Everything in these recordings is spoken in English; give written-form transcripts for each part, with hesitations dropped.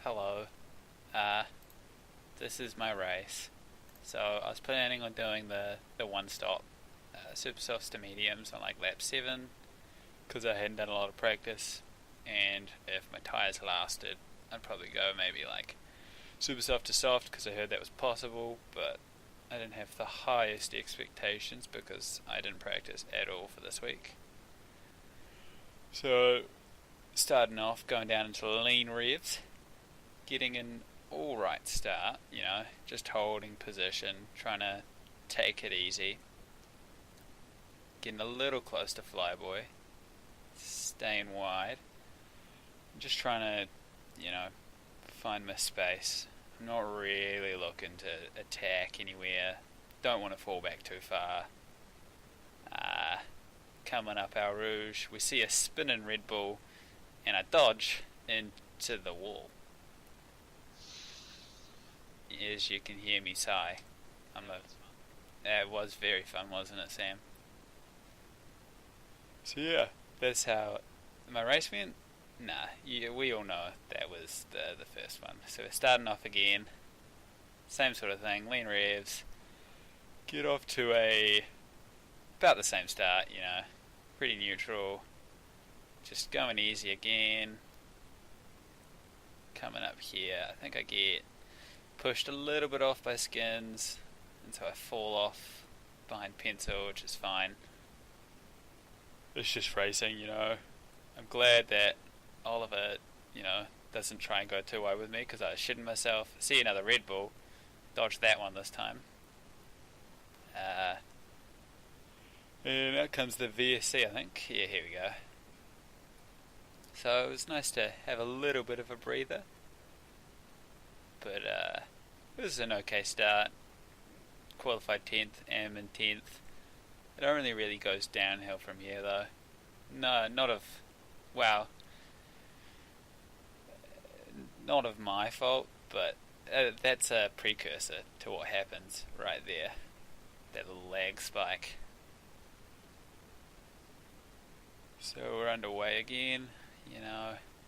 Hello. Uh, this is my race. So I was planning on doing the one stop super softs to mediums on like lap 7 because I hadn't done a lot of practice, and if my tyres lasted, I'd probably go maybe like super soft to soft because I heard that was possible, but I didn't have the highest expectations because I didn't practice at all for this week. So starting off, going down into lean revs, getting an alright start, just holding position, trying to take it easy. Getting a little close to Flyboy, staying wide. Just trying to, find my space. I'm not really looking to attack anywhere. Don't want to fall back too far. Coming up our Rouge, we see a spinning Red Bull and a dodge into the wall. As you can hear me sigh. It was very fun, wasn't it, Sam? So yeah, that's how my race went. Nah, we all know that was the first one. So we're starting off again. Same sort of thing, lean revs. Get off to about the same start, pretty neutral. Just going easy again. Coming up here, I think I get pushed a little bit off by Skins, and so I fall off behind Pencil, which is fine. It's just racing, I'm glad that Oliver, doesn't try and go too wide with me because I was shitting myself. See another Red Bull, dodge that one this time. And out comes the VSC, I think. Yeah, here we go. So it was nice to have a little bit of a breather. But it was an okay start. Qualified 10th, am in 10th. It only really goes downhill from here though. No, not of my fault, but that's a precursor to what happens right there. That little lag spike. So we're underway again,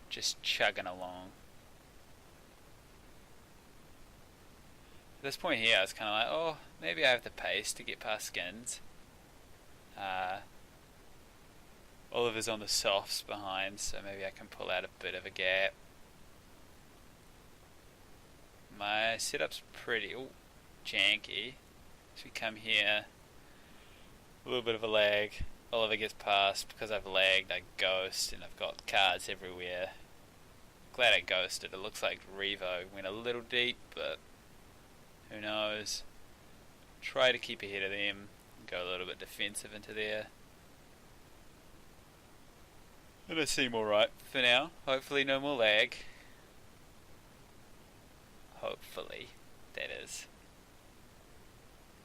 just chugging along. At this point here I was kind of like, oh, maybe I have the pace to get past Skins. Oliver's on the softs behind, so maybe I can pull out a bit of a gap. My setup's pretty janky. So we come here, a little bit of a lag. Oliver gets past. Because I've lagged, I ghost, and I've got cards everywhere. Glad I ghosted. It looks like Revo went a little deep, but who knows. Try to keep ahead of them, go a little bit defensive into there. And I seem alright for now. Hopefully no more lag. Hopefully, that is.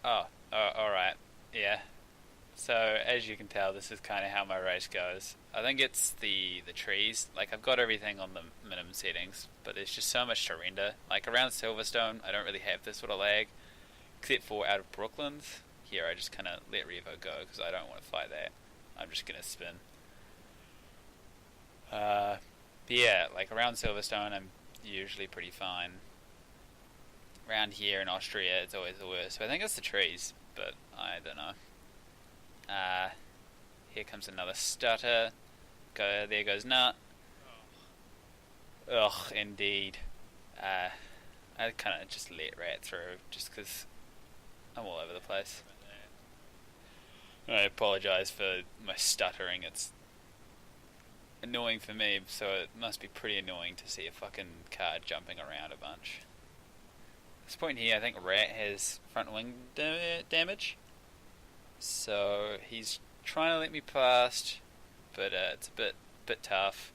Alright, yeah. So, as you can tell, this is kind of how my race goes. I think it's the trees. Like, I've got everything on the minimum settings, but there's just so much to render. Like, around Silverstone, I don't really have this sort of lag, except for out of Brooklands. Here, I just kind of let Revo go, because I don't want to fight that. I'm just going to spin. Yeah, like, around Silverstone, I'm usually pretty fine. Around here in Austria, it's always the worst. So I think it's the trees, but I don't know. Here comes another stutter. There goes Nut. Ugh, indeed. I kind of just let Rat through, just because I'm all over the place. I apologise for my stuttering. It's annoying for me, so it must be pretty annoying to see a fucking car jumping around a bunch. At this point here, I think Rat has front wing damage. So he's trying to let me past, but it's a bit tough.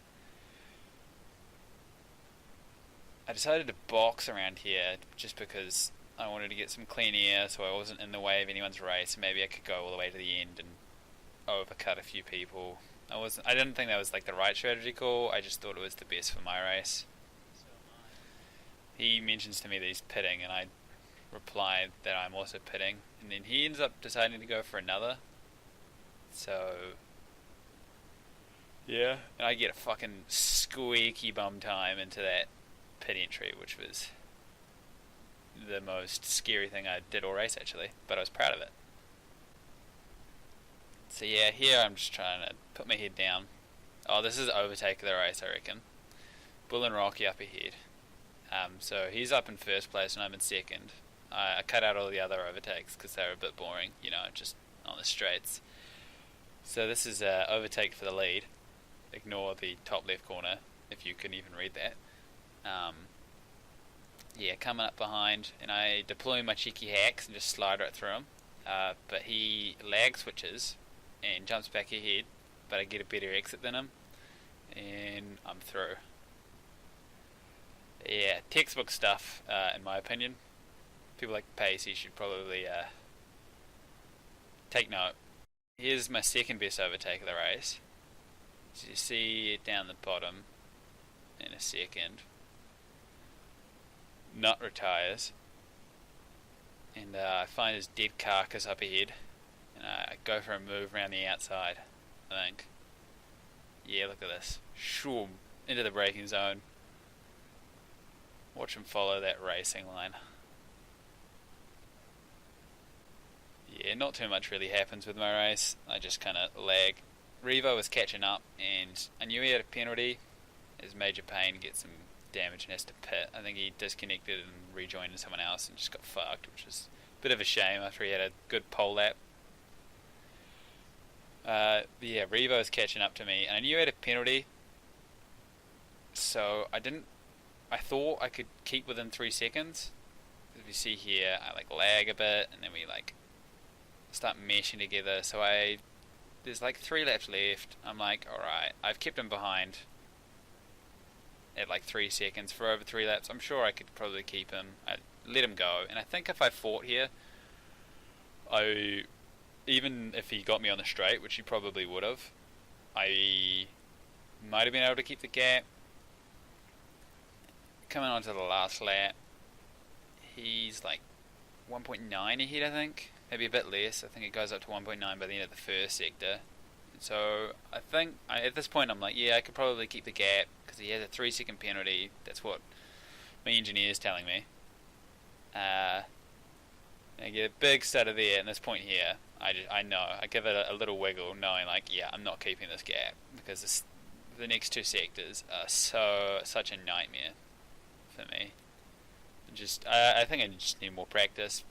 I decided to box around here just because I wanted to get some clean air, so I wasn't in the way of anyone's race. Maybe I could go all the way to the end and overcut a few people. I didn't think that was like the right strategy call. I just thought it was the best for my race. He mentions to me that he's pitting, and I reply that I'm also pitting, and then he ends up deciding to go for another. So yeah, and I get a fucking squeaky bum time into that pit entry, which was the most scary thing I did all race actually, but I was proud of it. So yeah, here I'm just trying to put my head down. Oh, this is overtake of the race, I reckon. Bull and Rocky up ahead. So he's up in first place and I'm in second. I cut out all the other overtakes because they were a bit boring, you know, just on the straights. So this is overtake for the lead. Ignore the top left corner, if you can even read that. Yeah, coming up behind, and I deploy my cheeky hacks and just slide right through him. But he lag switches and jumps back ahead, but I get a better exit than him, and I'm through. Yeah, textbook stuff, in my opinion. People like Pacey should probably take note. Here's my second best overtake of the race. So you see it down the bottom in a second. Nut retires, and I find his dead carcass up ahead, and I go for a move around the outside, I think. Yeah, look at this. Shoom, into the braking zone. Watch him follow that racing line. Yeah, not too much really happens with my race. I just kind of lag. Revo was catching up, and I knew he had a penalty. His major pain gets some damage and has to pit. I think he disconnected and rejoined someone else and just got fucked, which is a bit of a shame after he had a good pole lap. Yeah, Revo was catching up to me, and I knew he had a penalty, so I thought I could keep within 3 seconds. As you see here, I like lag a bit, and then we like start meshing together. So there's like 3 laps left. I'm like, alright, I've kept him behind at like 3 seconds for over 3 laps. I'm sure I could probably keep him. I let him go, and I think if I fought here, even if he got me on the straight, which he probably would have, I might have been able to keep the gap. Coming on to the last lap, he's like 1.9 ahead, I think. Maybe a bit less. I think it goes up to 1.9 by the end of the first sector. So I think at this point I'm like, yeah, I could probably keep the gap because he has a 3-second penalty. That's what my engineer's telling me. I get a big stutter there, and this point here, I know. I give it a little wiggle, knowing like, yeah, I'm not keeping this gap because the next 2 sectors are such a nightmare for me. I think I just need more practice.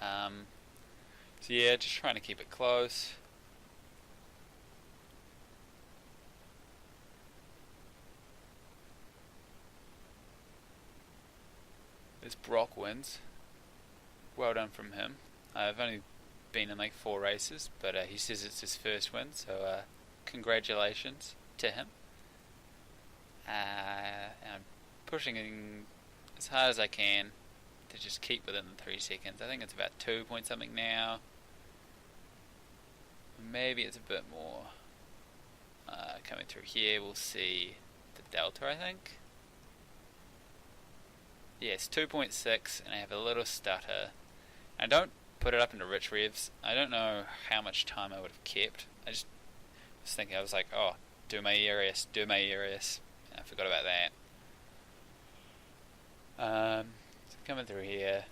So yeah, just trying to keep it close. This Brock wins. Well done from him. I've only been in like 4 races, but he says it's his first win, so congratulations to him. And I'm pushing as hard as I can to just keep within the 3 seconds. I think it's about 2 point something now. Maybe it's a bit more. Coming through here, we'll see the delta, I think. Yes, 2.6, and I have a little stutter. I don't put it up into rich revs. I don't know how much time I would have kept. I just was thinking, I was like, oh, do my ERS. And I forgot about that. So coming through here,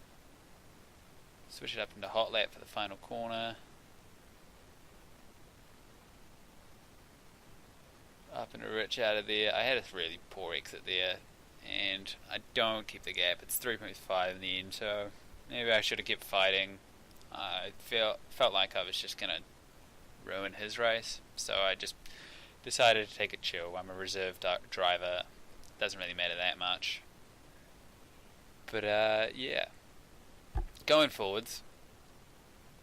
switch it up into hot lap for the final corner. Up into rich out of there. I had a really poor exit there, and I don't keep the gap. It's 3.5 in the end, so maybe I should have kept fighting. I felt like I was just going to ruin his race, so I just decided to take it chill. I'm a reserve driver. Doesn't really matter that much. But yeah, going forwards,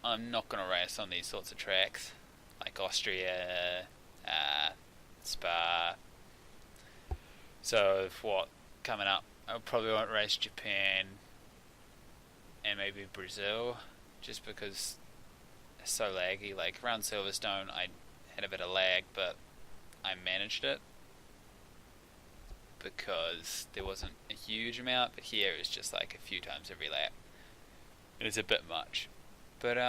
I'm not going to race on these sorts of tracks like Austria, Spa. So coming up, I probably won't race Japan and maybe Brazil, just because it's so laggy. Like around Silverstone, I had a bit of lag, but I managed it because there wasn't a huge amount. But here it's just like a few times every lap, and it's a bit much. But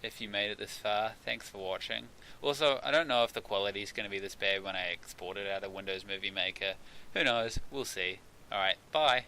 if you made it this far. Thanks for watching. Also, I don't know if the quality is going to be this bad when I export it out of Windows Movie Maker. Who knows? We'll see. Alright, bye.